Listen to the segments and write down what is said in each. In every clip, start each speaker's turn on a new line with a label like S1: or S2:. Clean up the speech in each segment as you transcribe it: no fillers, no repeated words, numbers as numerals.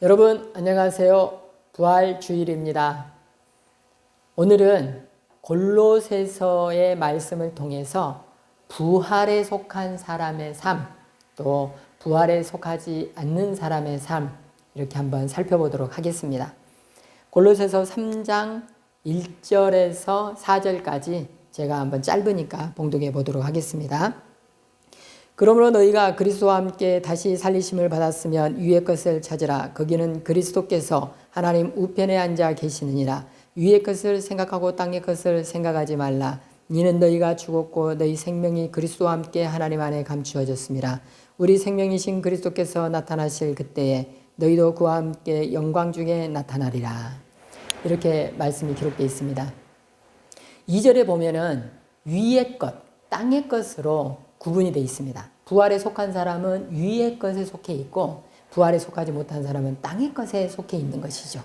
S1: 여러분 안녕하세요. 부활주일입니다. 오늘은 골로새서의 말씀을 통해서 부활에 속한 사람의 삶, 또 부활에 속하지 않는 사람의 삶, 이렇게 한번 살펴보도록 하겠습니다. 골로새서 3장 1절에서 4절까지 제가 한번 짧으니까 봉독해 보도록 하겠습니다. 그러므로 너희가 그리스도와 함께 다시 살리심을 받았으면 위의 것을 찾으라. 거기는 그리스도께서 하나님 우편에 앉아 계시느니라. 위의 것을 생각하고 땅의 것을 생각하지 말라. 이는 너희가 죽었고 너희 생명이 그리스도와 함께 하나님 안에 감추어졌습니다. 우리 생명이신 그리스도께서 나타나실 그때에 너희도 그와 함께 영광 중에 나타나리라. 이렇게 말씀이 기록되어 있습니다. 2절에 보면은 위의 것, 땅의 것으로 구분이 되어 있습니다. 부활에 속한 사람은 위의 것에 속해 있고 부활에 속하지 못한 사람은 땅의 것에 속해 있는 것이죠.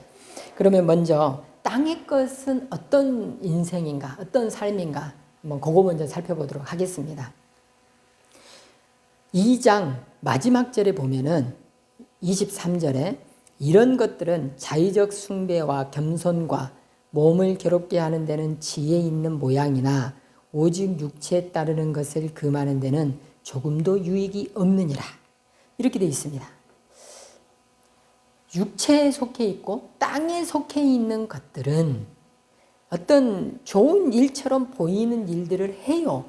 S1: 그러면 먼저 땅의 것은 어떤 인생인가, 어떤 삶인가, 그거 먼저 살펴보도록 하겠습니다. 2장 마지막 절에 보면은 23절에 이런 것들은 자의적 숭배와 겸손과 몸을 괴롭게 하는 데는 지혜 있는 모양이나 오직 육체에 따르는 것을 금하는 데는 조금도 유익이 없느니라. 이렇게 되어 있습니다. 육체에 속해 있고 땅에 속해 있는 것들은 어떤 좋은 일처럼 보이는 일들을 해요.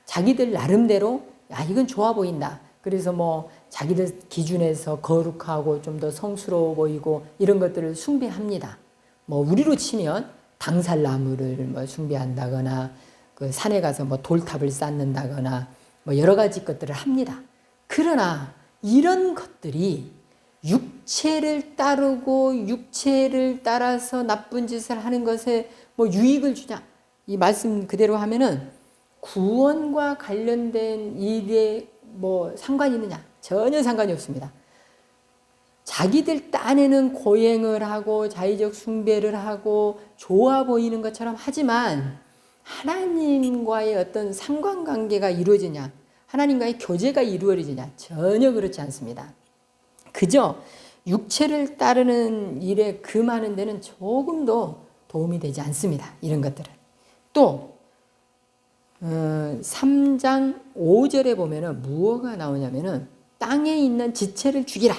S1: 자기들 나름대로 이건 좋아 보인다. 그래서 자기들 기준에서 거룩하고 좀 더 성스러워 보이고 이런 것들을 숭배합니다. 우리로 치면 당살나무를 숭배한다거나 그 산에 가서 돌탑을 쌓는다거나 여러 가지 것들을 합니다. 그러나 이런 것들이 육체를 따르고 육체를 따라서 나쁜 짓을 하는 것에 유익을 주냐? 이 말씀 그대로 하면은 구원과 관련된 일에 상관이 있느냐? 전혀 상관이 없습니다. 자기들 딴에는 고행을 하고 자의적 숭배를 하고 좋아 보이는 것처럼 하지만 하나님과의 어떤 상관관계가 이루어지냐, 하나님과의 교제가 이루어지냐, 전혀 그렇지 않습니다. 그저 육체를 따르는 일에 금하는 데는 조금도 도움이 되지 않습니다. 이런 것들은. 또 3장 5절에 보면은 무엇가 나오냐면은 땅에 있는 지체를 죽이라.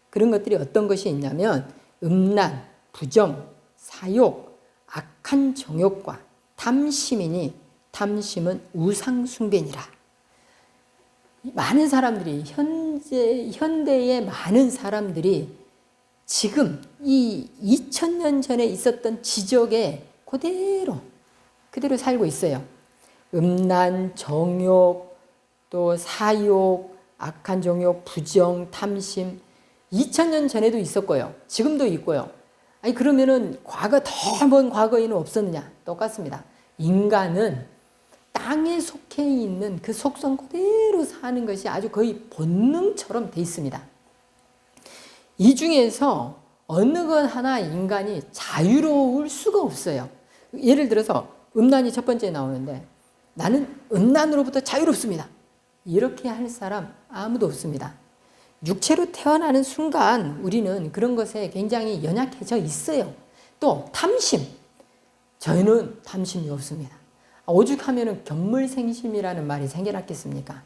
S1: 그런 것들이 어떤 것이 있냐면 음란, 부정, 사욕, 악한 정욕과 탐심이니 탐심은 우상 숭배니라. 많은 사람들이 현대의 많은 사람들이 지금 이 2000년 전에 있었던 지적에 그대로 살고 있어요. 음란, 정욕, 또 사욕, 악한 정욕, 부정, 탐심 2000년 전에도 있었고요. 지금도 있고요. 그러면은 더 먼 과거에는 없었느냐? 똑같습니다. 인간은 땅에 속해 있는 그 속성 그대로 사는 것이 아주 거의 본능처럼 돼 있습니다. 이 중에서 어느 것 하나 인간이 자유로울 수가 없어요. 예를 들어서 음란이 첫 번째 나오는데 나는 음란으로부터 자유롭습니다. 이렇게 할 사람 아무도 없습니다. 육체로 태어나는 순간 우리는 그런 것에 굉장히 연약해져 있어요. 또 탐심. 저희는 탐심이 없습니다. 오죽하면 견물생심이라는 말이 생겨났겠습니까?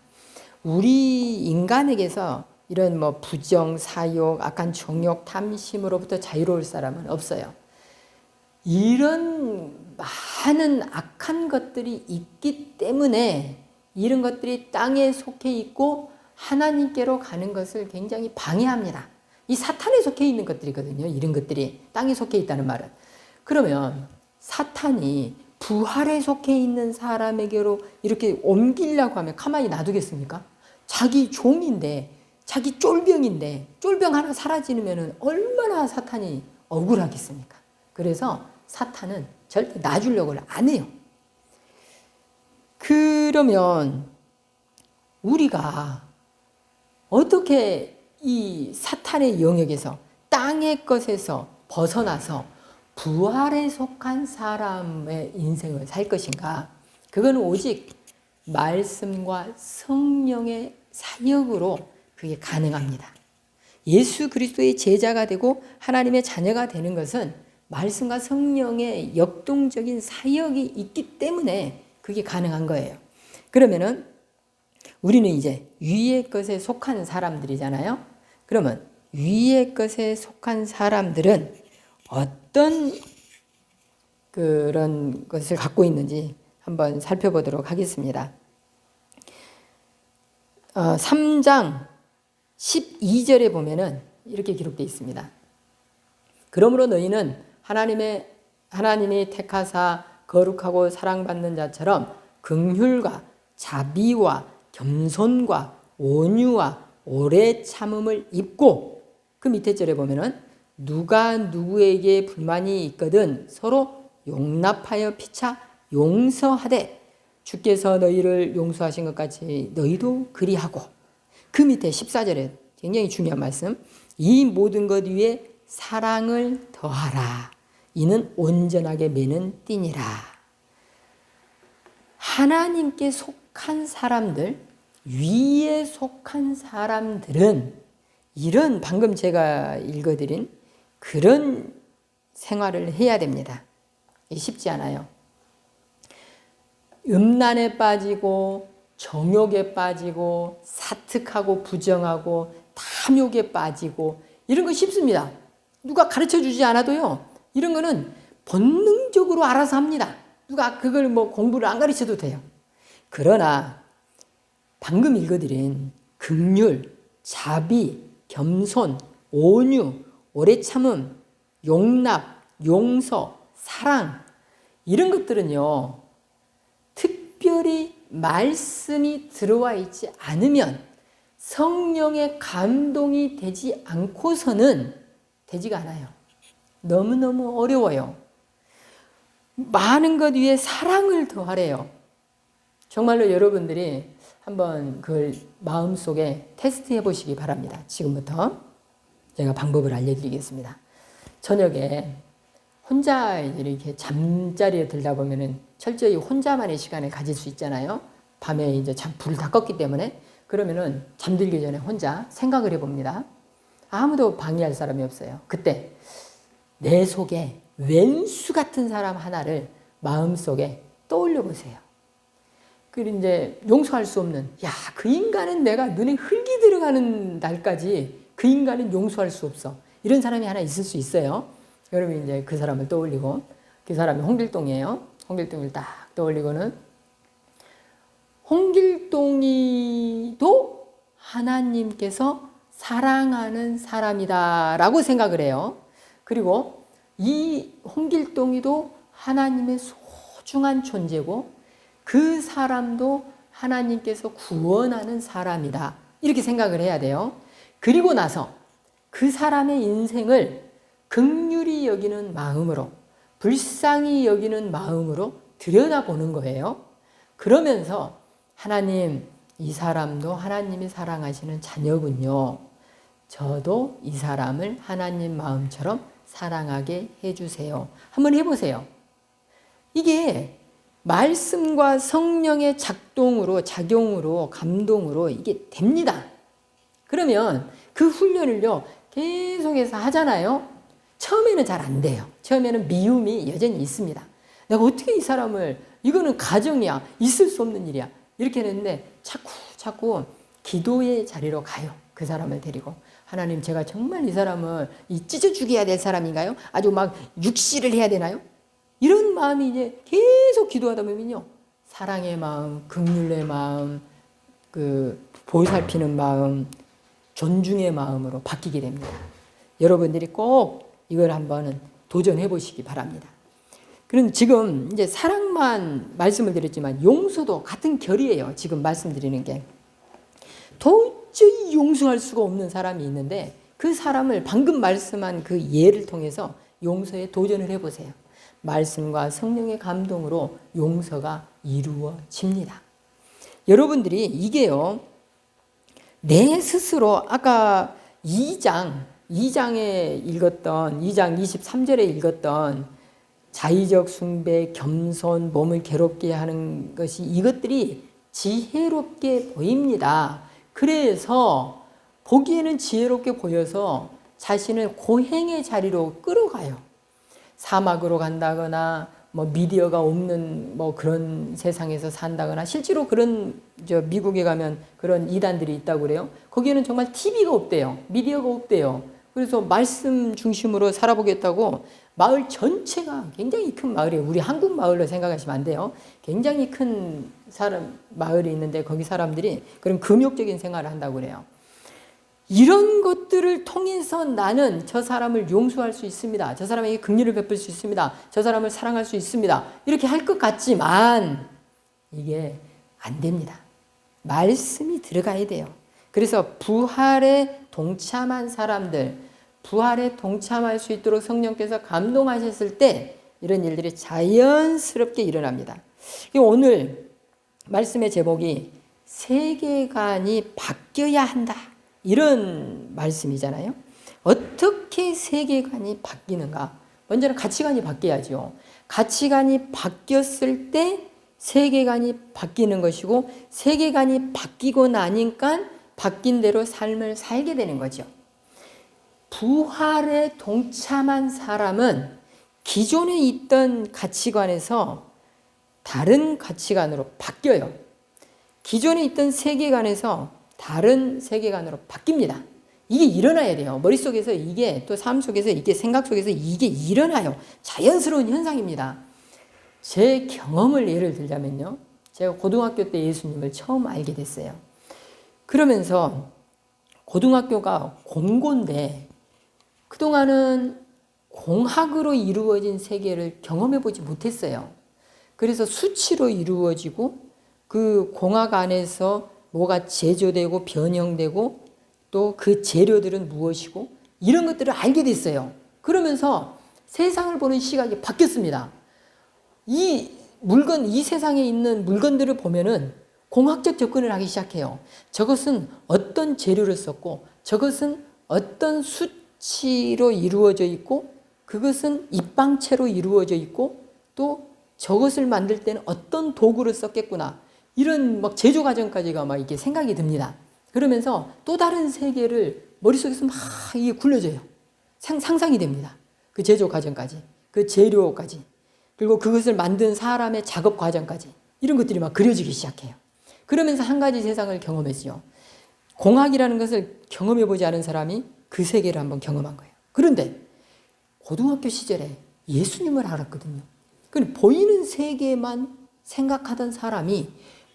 S1: 우리 인간에게서 이런 부정, 사욕, 악한 정욕, 탐심으로부터 자유로울 사람은 없어요. 이런 많은 악한 것들이 있기 때문에 이런 것들이 땅에 속해 있고 하나님께로 가는 것을 굉장히 방해합니다. 이 사탄에 속해 있는 것들이거든요. 이런 것들이 땅에 속해 있다는 말은. 그러면 사탄이 부활에 속해 있는 사람에게로 이렇게 옮기려고 하면 가만히 놔두겠습니까? 자기 종인데, 자기 쫄병인데, 쫄병 하나 사라지면 얼마나 사탄이 억울하겠습니까? 그래서 사탄은 절대 놔주려고 안 해요. 그러면 우리가 어떻게 이 사탄의 영역에서 땅의 것에서 벗어나서 부활에 속한 사람의 인생을 살 것인가? 그건 오직 말씀과 성령의 사역으로 그게 가능합니다. 예수 그리스도의 제자가 되고 하나님의 자녀가 되는 것은 말씀과 성령의 역동적인 사역이 있기 때문에 그게 가능한 거예요. 그러면은 우리는 이제 위의 것에 속한 사람들이잖아요. 그러면 위의 것에 속한 사람들은 어떤 그런 것을 갖고 있는지 한번 살펴보도록 하겠습니다. 3장 12절에 보면은 이렇게 기록되어 있습니다. 그러므로 너희는 하나님이 택하사 거룩하고 사랑받는 자처럼 긍휼과 자비와 겸손과 온유와 오래 참음을 입고, 그 밑에 절에 보면은 누가 누구에게 불만이 있거든 서로 용납하여 피차 용서하되 주께서 너희를 용서하신 것 같이 너희도 그리하고, 그 밑에 14절에 굉장히 중요한 말씀, 이 모든 것 위에 사랑을 더하라. 이는 온전하게 매는 띠니라. 하나님께 속한 사람들, 위에 속한 사람들은 이런 방금 제가 읽어드린 그런 생활을 해야 됩니다. 쉽지 않아요. 음란에 빠지고 정욕에 빠지고 사특하고 부정하고 탐욕에 빠지고 이런 거 쉽습니다. 누가 가르쳐 주지 않아도요. 이런 거는 본능적으로 알아서 합니다. 누가 그걸 뭐 공부를 안 가르쳐도 돼요. 그러나 방금 읽어드린 긍휼, 자비, 겸손, 온유, 오래 참음, 용납, 용서, 사랑, 이런 것들은요, 특별히 말씀이 들어와 있지 않으면, 성령의 감동이 되지 않고서는 되지가 않아요. 너무너무 어려워요. 많은 것 위에 사랑을 더하래요. 정말로 여러분들이 한번 그걸 마음속에 테스트해 보시기 바랍니다. 지금부터 제가 방법을 알려드리겠습니다. 저녁에 혼자 이렇게 잠자리에 들다 보면은 철저히 혼자만의 시간을 가질 수 있잖아요. 밤에 이제 불을 다 껐기 때문에. 그러면은 잠들기 전에 혼자 생각을 해봅니다. 아무도 방해할 사람이 없어요. 그때 내 속에 왼수 같은 사람 하나를 마음속에 떠올려 보세요. 그리고 이제 용서할 수 없는, 그 인간은 내가 눈에 흙이 들어가는 날까지 그 인간은 용서할 수 없어. 이런 사람이 하나 있을 수 있어요. 여러분 이제 그 사람을 떠올리고, 그 사람이 홍길동이에요. 홍길동을 딱 떠올리고는, 홍길동이도 하나님께서 사랑하는 사람이다라고 생각을 해요. 그리고 이 홍길동이도 하나님의 소중한 존재고 그 사람도 하나님께서 구원하는 사람이다. 이렇게 생각을 해야 돼요. 그리고 나서 그 사람의 인생을 긍휼히 여기는 마음으로, 불쌍히 여기는 마음으로 들여다보는 거예요. 그러면서 하나님, 이 사람도 하나님이 사랑하시는 자녀군요. 저도 이 사람을 하나님 마음처럼 사랑하게 해주세요. 한번 해보세요. 이게 말씀과 성령의 작용으로, 감동으로 이게 됩니다. 그러면 그 훈련을요, 계속해서 하잖아요. 처음에는 잘 안 돼요. 처음에는 미움이 여전히 있습니다. 내가 어떻게 이 사람을, 이거는 가정이야. 있을 수 없는 일이야. 이렇게 했는데 자꾸 기도의 자리로 가요. 그 사람을 데리고. 하나님, 제가 정말 이 사람을 찢어 죽여야 될 사람인가요? 아주 막 육시를 해야 되나요? 이런 마음이 이제 계속 기도하다 보면요, 사랑의 마음, 긍휼의 마음, 그 보살피는 마음, 존중의 마음으로 바뀌게 됩니다. 여러분들이 꼭 이걸 한번 도전해 보시기 바랍니다. 그럼 지금 이제 사랑만 말씀을 드렸지만 용서도 같은 결이에요. 지금 말씀드리는 게. 도저히 용서할 수가 없는 사람이 있는데 그 사람을 방금 말씀한 그 예를 통해서 용서에 도전을 해보세요. 말씀과 성령의 감동으로 용서가 이루어집니다. 여러분들이 이게요, 내 스스로 아까 2장에 읽었던, 2장 23절에 읽었던 자의적 숭배, 겸손, 몸을 괴롭게 하는 것이, 이것들이 지혜롭게 보입니다. 그래서 보기에는 지혜롭게 보여서 자신을 고행의 자리로 끌어가요. 사막으로 간다거나 뭐 미디어가 없는 뭐 그런 세상에서 산다거나, 실제로 그런 미국에 가면 그런 이단들이 있다고 그래요. 거기에는 정말 TV가 없대요. 미디어가 없대요. 그래서 말씀 중심으로 살아보겠다고 마을 전체가 굉장히 큰 마을이에요. 우리 한국 마을로 생각하시면 안 돼요. 굉장히 큰 마을이 있는데 거기 사람들이 그런 금욕적인 생활을 한다고 그래요. 이런 것들을 통해서 나는 저 사람을 용서할 수 있습니다. 저 사람에게 긍휼을 베풀 수 있습니다. 저 사람을 사랑할 수 있습니다. 이렇게 할 것 같지만 이게 안 됩니다. 말씀이 들어가야 돼요. 그래서 부활에 동참한 사람들, 부활에 동참할 수 있도록 성령께서 감동하셨을 때 이런 일들이 자연스럽게 일어납니다. 오늘 말씀의 제목이 세계관이 바뀌어야 한다, 이런 말씀이잖아요. 어떻게 세계관이 바뀌는가? 먼저는 가치관이 바뀌어야죠. 가치관이 바뀌었을 때 세계관이 바뀌는 것이고, 세계관이 바뀌고 나니까 바뀐 대로 삶을 살게 되는 거죠. 부활에 동참한 사람은 기존에 있던 가치관에서 다른 가치관으로 바뀌어요. 기존에 있던 세계관에서 다른 세계관으로 바뀝니다. 이게 일어나야 돼요. 머릿속에서 이게, 또 삶 속에서 이게, 생각 속에서 이게 일어나요. 자연스러운 현상입니다. 제 경험을 예를 들자면요. 제가 고등학교 때 예수님을 처음 알게 됐어요. 그러면서 고등학교가 공고인데 그동안은 공학으로 이루어진 세계를 경험해 보지 못했어요. 그래서 수치로 이루어지고 그 공학 안에서 뭐가 제조되고 변형되고 또 그 재료들은 무엇이고 이런 것들을 알게 됐어요. 그러면서 세상을 보는 시각이 바뀌었습니다. 이 세상에 있는 물건들을 보면은 공학적 접근을 하기 시작해요. 저것은 어떤 재료를 썼고 저것은 어떤 수치로 이루어져 있고 그것은 입방체로 이루어져 있고 또 저것을 만들 때는 어떤 도구를 썼겠구나. 이런 막 제조 과정까지가 막 이렇게 생각이 듭니다. 그러면서 또 다른 세계를 머릿속에서 막 이게 굴려져요. 상상이 됩니다. 그 제조 과정까지, 그 재료까지, 그리고 그것을 만든 사람의 작업 과정까지 이런 것들이 막 그려지기 시작해요. 그러면서 한 가지 세상을 경험했죠. 공학이라는 것을 경험해 보지 않은 사람이 그 세계를 한번 경험한 거예요. 그런데 고등학교 시절에 예수님을 알았거든요. 그런데 보이는 세계만 생각하던 사람이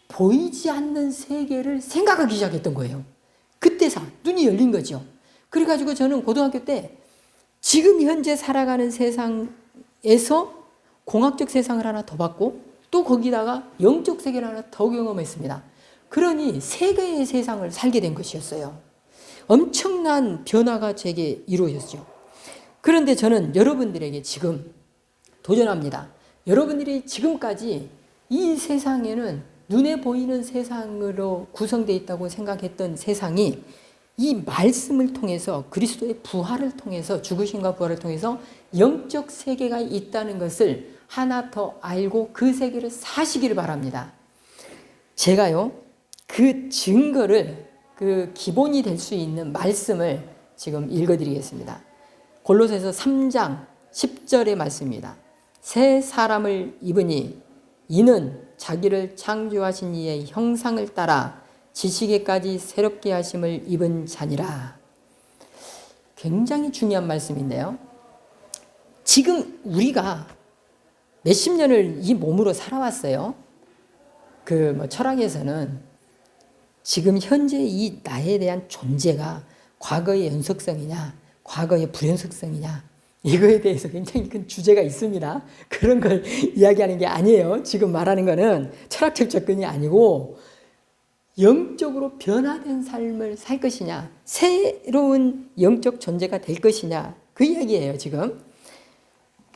S1: 보이지 않는 세계를 생각하기 시작했던 거예요. 그때서 눈이 열린 거죠. 그래가지고 저는 고등학교 때 지금 현재 살아가는 세상에서 공학적 세상을 하나 더 받고 또 거기다가 영적 세계를 하나 더 경험했습니다. 그러니 세 개의 세상을 살게 된 것이었어요. 엄청난 변화가 제게 이루어졌죠. 그런데 저는 여러분들에게 지금 도전합니다. 여러분들이 지금까지 이 세상에는 눈에 보이는 세상으로 구성되어 있다고 생각했던 세상이 이 말씀을 통해서 그리스도의 부활을 통해서 죽으심과 부활을 통해서 영적 세계가 있다는 것을 하나 더 알고 그 세계를 사시기를 바랍니다. 제가요 그 증거를 그 기본이 될 수 있는 말씀을 지금 읽어드리겠습니다. 골로새서 3장 10절의 말씀입니다. 새 사람을 입으니 이는 자기를 창조하신 이의 형상을 따라 지식에까지 새롭게 하심을 입은 자니라. 굉장히 중요한 말씀인데요. 지금 우리가 몇십 년을 이 몸으로 살아왔어요. 철학에서는 지금 현재 이 나에 대한 존재가 과거의 연속성이냐, 과거의 불연속성이냐, 이거에 대해서 굉장히 큰 주제가 있습니다. 그런 걸 이야기하는 게 아니에요. 지금 말하는 거는 철학적 접근이 아니고 영적으로 변화된 삶을 살 것이냐, 새로운 영적 존재가 될 것이냐, 그 이야기예요. 지금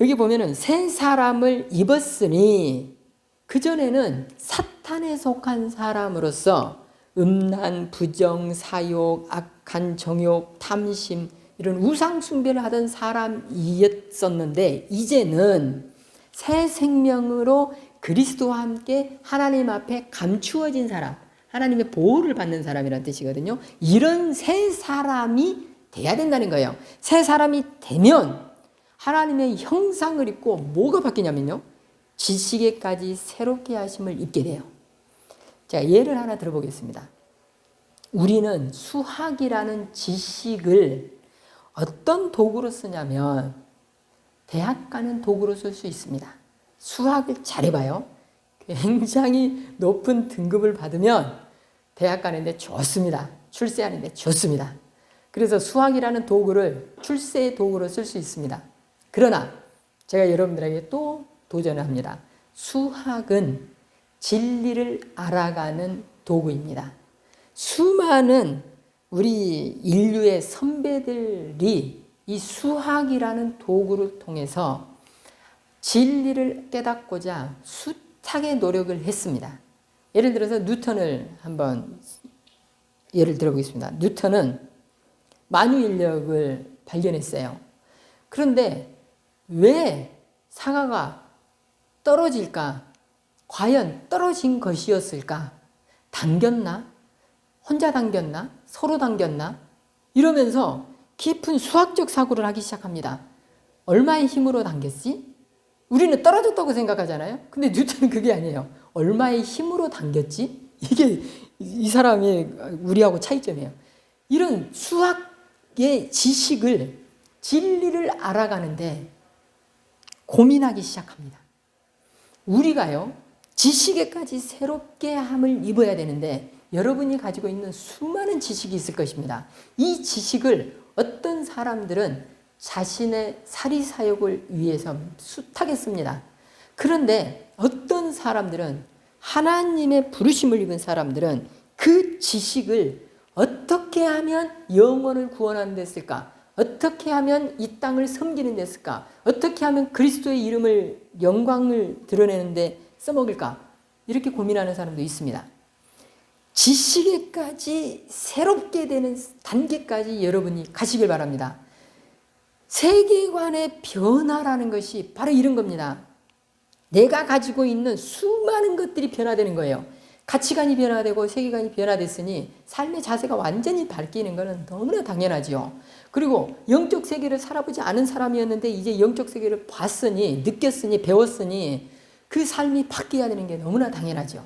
S1: 여기 보면은 새 사람을 입었으니 그전에는 사탄에 속한 사람으로서 음란, 부정, 사욕, 악한 정욕, 탐심 이런 우상 숭배를 하던 사람이었었는데 이제는 새 생명으로 그리스도와 함께 하나님 앞에 감추어진 사람, 하나님의 보호를 받는 사람이라는 뜻이거든요. 이런 새 사람이 돼야 된다는 거예요. 새 사람이 되면 하나님의 형상을 입고 뭐가 바뀌냐면요. 지식에까지 새롭게 하심을 입게 돼요. 자, 예를 하나 들어보겠습니다. 우리는 수학이라는 지식을 어떤 도구로 쓰냐면 대학 가는 도구로 쓸 수 있습니다. 수학을 잘해봐요. 굉장히 높은 등급을 받으면 대학 가는데 좋습니다. 출세하는데 좋습니다. 그래서 수학이라는 도구를 출세의 도구로 쓸 수 있습니다. 그러나 제가 여러분들에게 또 도전을 합니다. 수학은 진리를 알아가는 도구입니다. 수많은 우리 인류의 선배들이 이 수학이라는 도구를 통해서 진리를 깨닫고자 숱하게 노력을 했습니다. 예를 들어서 뉴턴을 한번 예를 들어보겠습니다. 뉴턴은 만유인력을 발견했어요. 그런데 왜 상하가 떨어질까? 과연 떨어진 것이었을까? 당겼나? 혼자 당겼나? 서로 당겼나? 이러면서 깊은 수학적 사고를 하기 시작합니다. 얼마의 힘으로 당겼지? 우리는 떨어졌다고 생각하잖아요. 근데 뉴턴은 그게 아니에요. 얼마의 힘으로 당겼지? 이게 이 사람이 우리하고 차이점이에요. 이런 수학의 지식을, 진리를 알아가는데 고민하기 시작합니다. 우리가요, 지식에까지 새롭게 함을 입어야 되는데 여러분이 가지고 있는 수많은 지식이 있을 것입니다. 이 지식을 어떤 사람들은 자신의 사리사욕을 위해서 숱하게 씁니다. 그런데 어떤 사람들은, 하나님의 부르심을 입은 사람들은 그 지식을 어떻게 하면 영혼을 구원하는 데 쓸까? 어떻게 하면 이 땅을 섬기는 데 쓸까? 어떻게 하면 그리스도의 이름을, 영광을 드러내는 데 써먹을까? 이렇게 고민하는 사람도 있습니다. 지식에까지 새롭게 되는 단계까지 여러분이 가시길 바랍니다. 세계관의 변화라는 것이 바로 이런 겁니다. 내가 가지고 있는 수많은 것들이 변화되는 거예요. 가치관이 변화되고 세계관이 변화됐으니 삶의 자세가 완전히 바뀌는 것은 너무나 당연하지요. 그리고 영적 세계를 살아보지 않은 사람이었는데 이제 영적 세계를 봤으니, 느꼈으니, 배웠으니 그 삶이 바뀌어야 되는 게 너무나 당연하죠.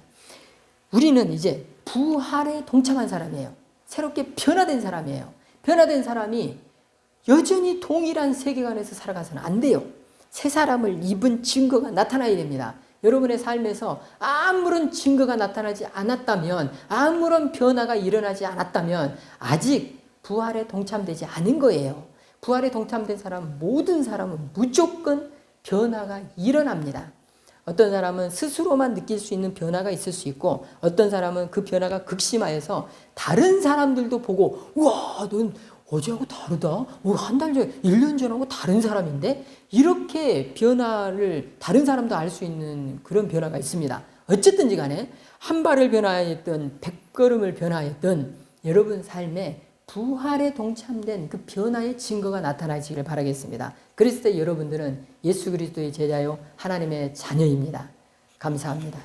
S1: 우리는 이제 부활에 동참한 사람이에요. 새롭게 변화된 사람이에요. 변화된 사람이 여전히 동일한 세계관에서 살아가서는 안 돼요. 새 사람을 입은 증거가 나타나야 됩니다. 여러분의 삶에서 아무런 증거가 나타나지 않았다면, 아무런 변화가 일어나지 않았다면 아직 부활에 동참되지 않은 거예요. 부활에 동참된 사람, 모든 사람은 무조건 변화가 일어납니다. 어떤 사람은 스스로만 느낄 수 있는 변화가 있을 수 있고, 어떤 사람은 그 변화가 극심하여서 다른 사람들도 보고, 우와, 넌 어제하고 다르다. 한 달 전, 1년 전하고 다른 사람인데? 이렇게 변화를 다른 사람도 알 수 있는 그런 변화가 있습니다. 어쨌든지 간에 한 발을 변화했든 100걸음을 변화했든 여러분 삶에 부활에 동참된 그 변화의 증거가 나타나시기를 바라겠습니다. 그랬을 때 여러분들은 예수 그리스도의 제자요 하나님의 자녀입니다. 감사합니다.